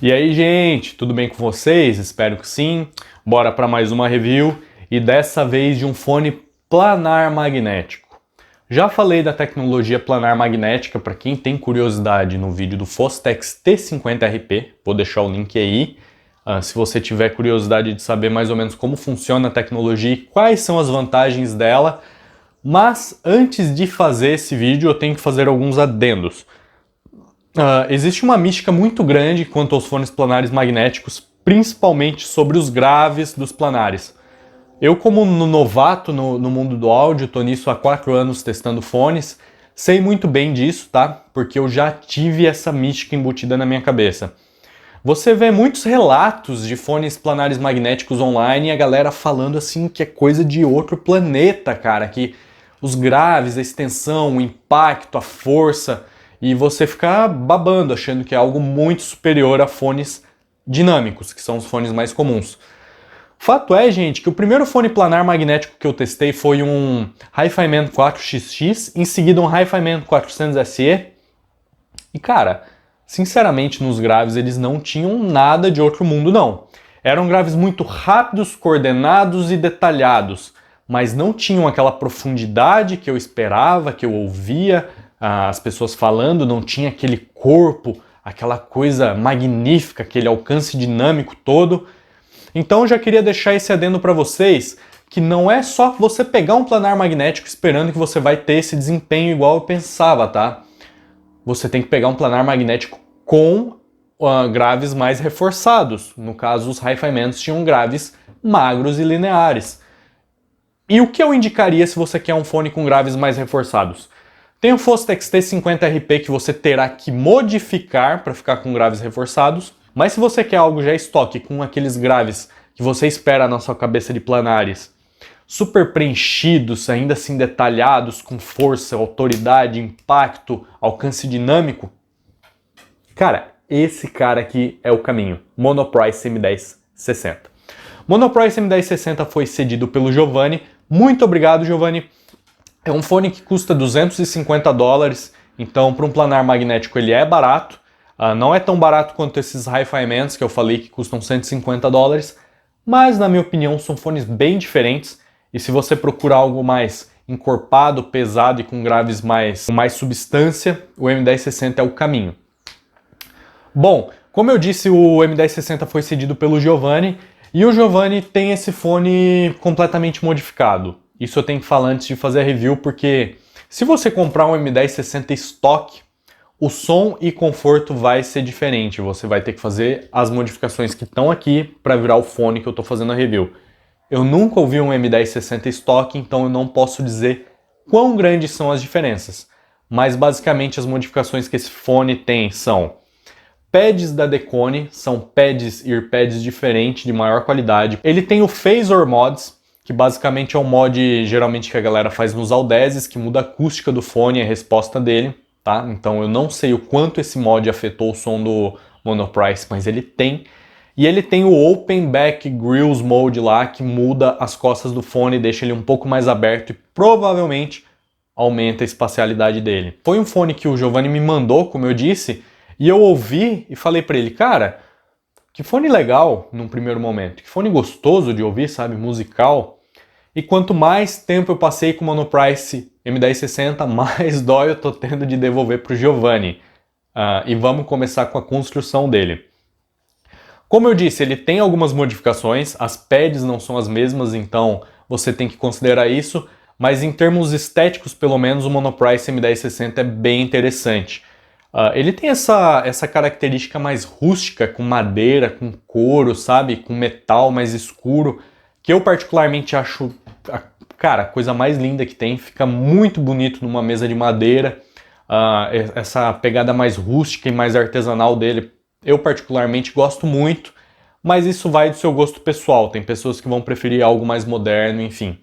E aí, gente, tudo bem com vocês? Espero que sim. Bora para mais uma review e dessa vez de um fone planar magnético. Já falei da tecnologia planar magnética para quem tem curiosidade no vídeo do Fostex T50RP, vou deixar o link aí. Se você tiver curiosidade de saber mais ou menos como funciona a tecnologia e quais são as vantagens dela. Mas antes de fazer esse vídeo eu tenho que fazer alguns adendos. Existe uma mística muito grande quanto aos fones planares magnéticos, principalmente sobre os graves dos planares. Eu, como novato no mundo do áudio, estou nisso há 4 anos testando fones, sei muito bem disso, tá? Porque eu já tive essa mística embutida na minha cabeça. Você vê muitos relatos de fones planares magnéticos online e a galera falando assim que é coisa de outro planeta, cara, que os graves, a extensão, o impacto, a força, e você fica babando, achando que é algo muito superior a fones dinâmicos, que são os fones mais comuns. Fato é, gente, que o primeiro fone planar magnético que eu testei foi um Hi-Fi Man 4XX, em seguida um Hi-Fi Man 400SE. E cara, sinceramente, nos graves eles não tinham nada de outro mundo, não. Eram graves muito rápidos, coordenados e detalhados, mas não tinham aquela profundidade que eu esperava, que eu ouvia as pessoas falando, não tinha aquele corpo, aquela coisa magnífica, aquele alcance dinâmico todo. Então eu já queria deixar esse adendo para vocês, que não é só você pegar um planar magnético esperando que você vai ter esse desempenho igual eu pensava, tá? Você tem que pegar um planar magnético com graves mais reforçados. No caso, os Hi-Fi Mans tinham graves magros e lineares. E o que eu indicaria se você quer um fone com graves mais reforçados? Tem o Fostex T50RP que você terá que modificar para ficar com graves reforçados, mas se você quer algo já estoque com aqueles graves que você espera na sua cabeça de planares, super preenchidos, ainda assim detalhados, com força, autoridade, impacto, alcance dinâmico, cara, esse cara aqui é o caminho. Monoprice M1060. Monoprice M1060 foi cedido pelo Giovanni. Muito obrigado, Giovanni. É um fone que custa $250, então para um planar magnético ele é barato. Não é tão barato quanto esses Hi-Fi Mans que eu falei que custam $150, mas na minha opinião são fones bem diferentes. E se você procura algo mais encorpado, pesado e com graves com mais substância, o M1060 é o caminho. Bom, como eu disse, o M1060 foi cedido pelo Giovanni e o Giovanni tem esse fone completamente modificado. Isso eu tenho que falar antes de fazer a review, porque se você comprar um M1060 estoque, o som e conforto vai ser diferente. Você vai ter que fazer as modificações que estão aqui para virar o fone que eu estou fazendo a review. Eu nunca ouvi um M1060 estoque, então eu não posso dizer quão grandes são as diferenças. Mas basicamente as modificações que esse fone tem são pads da Decone, são pads, earpads diferentes, de maior qualidade. Ele tem o Phasor Mods, que basicamente é um mod geralmente que a galera faz nos Audeses, que muda a acústica do fone e a resposta dele, tá? Então eu não sei o quanto esse mod afetou o som do Monoprice, mas ele tem. E ele tem o Open Back Grills Mode lá, que muda as costas do fone, deixa ele um pouco mais aberto e provavelmente aumenta a espacialidade dele. Foi um fone que o Giovanni me mandou, como eu disse, e eu ouvi e falei pra ele, cara, que fone legal num primeiro momento, que fone gostoso de ouvir, sabe, musical. E quanto mais tempo eu passei com o Monoprice M1060, mais dó eu tô tendo de devolver pro Giovanni. E vamos começar com a construção dele. Como eu disse, ele tem algumas modificações, as pads não são as mesmas, então você tem que considerar isso, mas em termos estéticos, pelo menos, o Monoprice M1060 é bem interessante. Ele tem essa característica mais rústica, com madeira, com couro, sabe? Com metal mais escuro, que eu particularmente acho, cara, a coisa mais linda que tem. Fica muito bonito numa mesa de madeira. Essa pegada mais rústica e mais artesanal dele, eu particularmente gosto muito, mas isso vai do seu gosto pessoal. Tem pessoas que vão preferir algo mais moderno, enfim.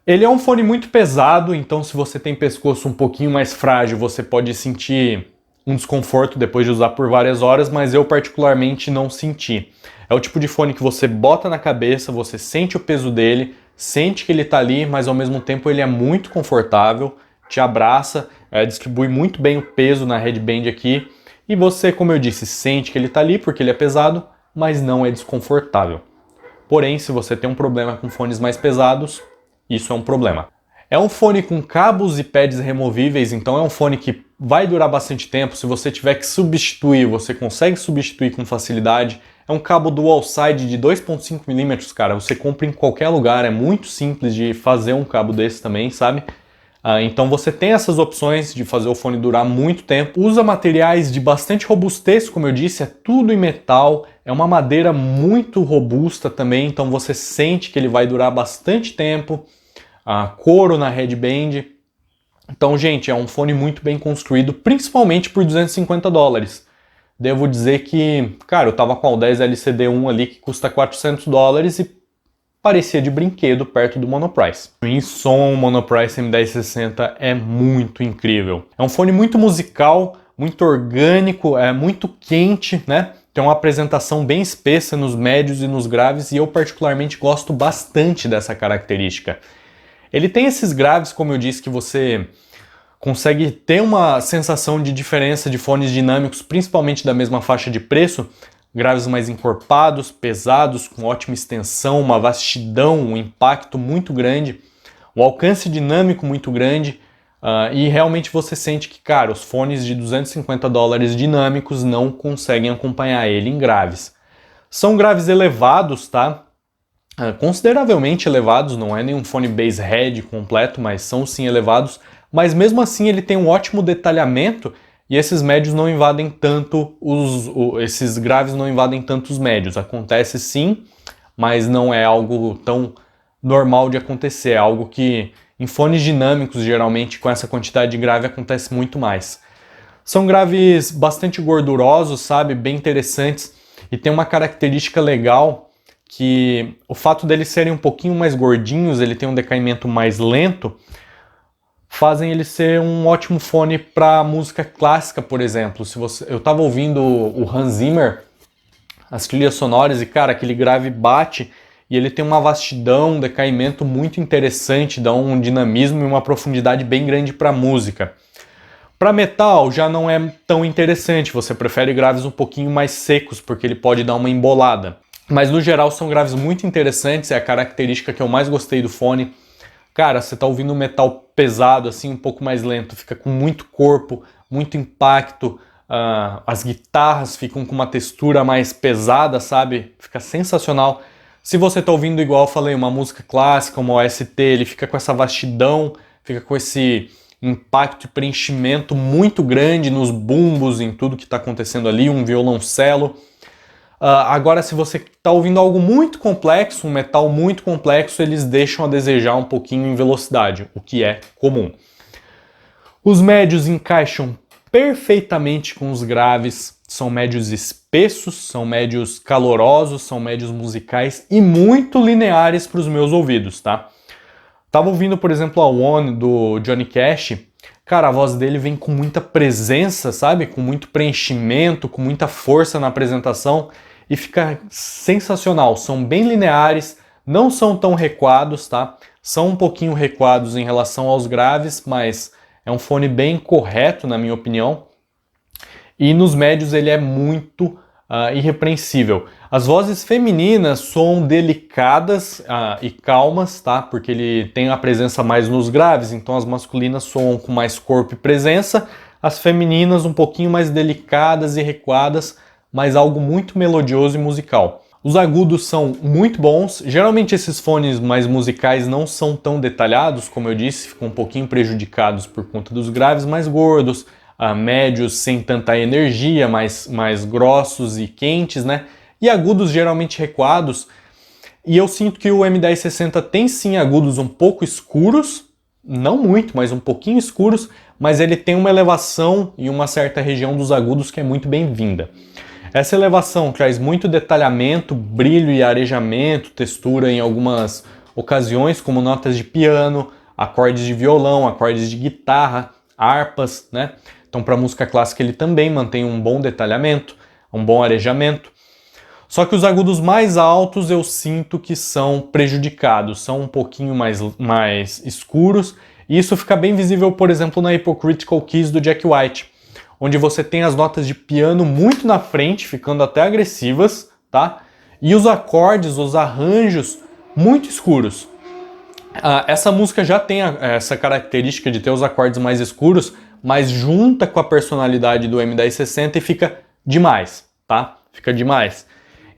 Ele é um fone muito pesado, então se você tem pescoço um pouquinho mais frágil, você pode sentir um desconforto depois de usar por várias horas, mas eu particularmente não senti. É o tipo de fone que você bota na cabeça, você sente o peso dele, sente que ele está ali, mas ao mesmo tempo ele é muito confortável, te abraça, distribui muito bem o peso na headband aqui, e você, como eu disse, sente que ele está ali porque ele é pesado, mas não é desconfortável. Porém, se você tem um problema com fones mais pesados, isso é um problema. É um fone com cabos e pads removíveis, então é um fone que vai durar bastante tempo. Se você tiver que substituir, você consegue substituir com facilidade. É um cabo dual side de 2.5 mm, cara. Você compra em qualquer lugar, é muito simples de fazer um cabo desse também, sabe? Então você tem essas opções de fazer o fone durar muito tempo. Usa materiais de bastante robustez, como eu disse, é tudo em metal. É uma madeira muito robusta também, então você sente que ele vai durar bastante tempo. Couro na headband. Então, gente, é um fone muito bem construído, principalmente por $250. Devo dizer que, cara, eu tava com o Audeze LCD1 ali que custa $400 e parecia de brinquedo perto do Monoprice. Em som, o Monoprice M1060 é muito incrível. É um fone muito musical, muito orgânico, é muito quente, né? Tem uma apresentação bem espessa nos médios e nos graves e eu particularmente gosto bastante dessa característica. Ele tem esses graves, como eu disse, que você consegue ter uma sensação de diferença de fones dinâmicos, principalmente da mesma faixa de preço, graves mais encorpados, pesados, com ótima extensão, uma vastidão, um impacto muito grande, o alcance dinâmico muito grande, e realmente você sente que, cara, os fones de $250 dinâmicos não conseguem acompanhar ele em graves. São graves elevados, tá? Consideravelmente elevados, não é nenhum fone bass head completo, mas são sim elevados, mas mesmo assim ele tem um ótimo detalhamento e esses médios não invadem tanto esses graves não invadem tanto os médios. Acontece sim, mas não é algo tão normal de acontecer, é algo que em fones dinâmicos geralmente com essa quantidade de grave acontece muito mais. São graves bastante gordurosos, sabe, bem interessantes e tem uma característica legal que o fato deles serem um pouquinho mais gordinhos, ele tem um decaimento mais lento, fazem ele ser um ótimo fone para música clássica, por exemplo. Eu estava ouvindo o Hans Zimmer, as trilhas sonoras, e cara, aquele grave bate e ele tem uma vastidão, um decaimento muito interessante, dá um dinamismo e uma profundidade bem grande para música. Para metal já não é tão interessante, você prefere graves um pouquinho mais secos, porque ele pode dar uma embolada. Mas no geral são graves muito interessantes, é a característica que eu mais gostei do fone. Cara, você tá ouvindo um metal pesado, assim, um pouco mais lento, fica com muito corpo, muito impacto, as guitarras ficam com uma textura mais pesada, sabe? Fica sensacional. Se você tá ouvindo, igual eu falei, uma música clássica, uma OST, ele fica com essa vastidão, fica com esse impacto e preenchimento muito grande nos bumbos, em tudo que tá acontecendo ali, um violoncelo. Agora, se você está ouvindo algo muito complexo, um metal muito complexo, eles deixam a desejar um pouquinho em velocidade, o que é comum. Os médios encaixam perfeitamente com os graves, são médios espessos, são médios calorosos, são médios musicais e muito lineares para os meus ouvidos, tá? Tava ouvindo, por exemplo, a One do Johnny Cash. Cara, a voz dele vem com muita presença, sabe? Com muito preenchimento, com muita força na apresentação e fica sensacional. São bem lineares, não são tão recuados, tá? São um pouquinho recuados em relação aos graves, mas é um fone bem correto, na minha opinião. E nos médios ele é muito irrepreensível. As vozes femininas soam delicadas e calmas, tá? Porque ele tem a presença mais nos graves, então as masculinas soam com mais corpo e presença, as femininas um pouquinho mais delicadas e recuadas, mas algo muito melodioso e musical. Os agudos são muito bons, geralmente esses fones mais musicais não são tão detalhados, como eu disse, ficam um pouquinho prejudicados por conta dos graves mais gordos, médios sem tanta energia, mais grossos e quentes, né? E agudos geralmente recuados, e eu sinto que o M1060 tem sim agudos um pouco escuros, não muito, mas um pouquinho escuros, mas ele tem uma elevação e uma certa região dos agudos que é muito bem-vinda. Essa elevação traz muito detalhamento, brilho e arejamento, textura em algumas ocasiões, como notas de piano, acordes de violão, acordes de guitarra, harpas, né? Então para música clássica ele também mantém um bom detalhamento, um bom arejamento. Só que os agudos mais altos eu sinto que são prejudicados, são um pouquinho mais escuros, e isso fica bem visível, por exemplo, na Hypocritical Kiss do Jack White. onde você tem as notas de piano muito na frente, ficando até agressivas, tá? E os acordes, os arranjos muito escuros. Essa música já tem essa característica de ter os acordes mais escuros, mas junta com a personalidade do M1060 e fica demais, tá? Fica demais.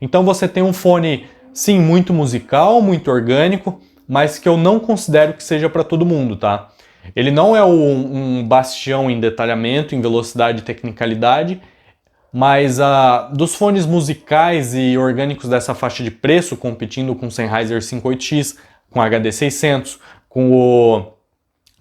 Então você tem um fone, sim, muito musical, muito orgânico, mas que eu não considero que seja para todo mundo, tá? Ele não é um bastião em detalhamento, em velocidade e tecnicalidade, mas dos fones musicais e orgânicos dessa faixa de preço, competindo com o Sennheiser 58X, com o HD600, com o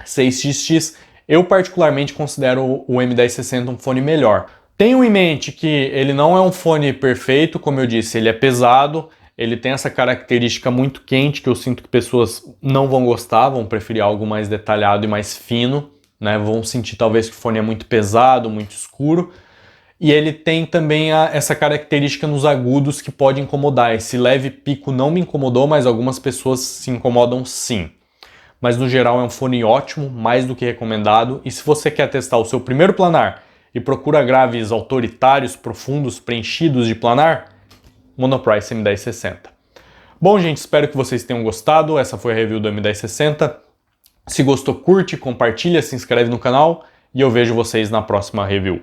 6XX, eu particularmente considero o M1060 um fone melhor. Tenham em mente que ele não é um fone perfeito, como eu disse, ele é pesado, ele tem essa característica muito quente que eu sinto que pessoas não vão gostar, vão preferir algo mais detalhado e mais fino, né? Vão sentir talvez que o fone é muito pesado, muito escuro. E ele tem também essa característica nos agudos que pode incomodar. Esse leve pico não me incomodou, mas algumas pessoas se incomodam sim. Mas no geral é um fone ótimo, mais do que recomendado. E se você quer testar o seu primeiro planar e procura graves autoritários, profundos, preenchidos de planar, Monoprice M1060. Bom, gente, espero que vocês tenham gostado. Essa foi a review do M1060. Se gostou, curte, compartilha, se inscreve no canal e eu vejo vocês na próxima review.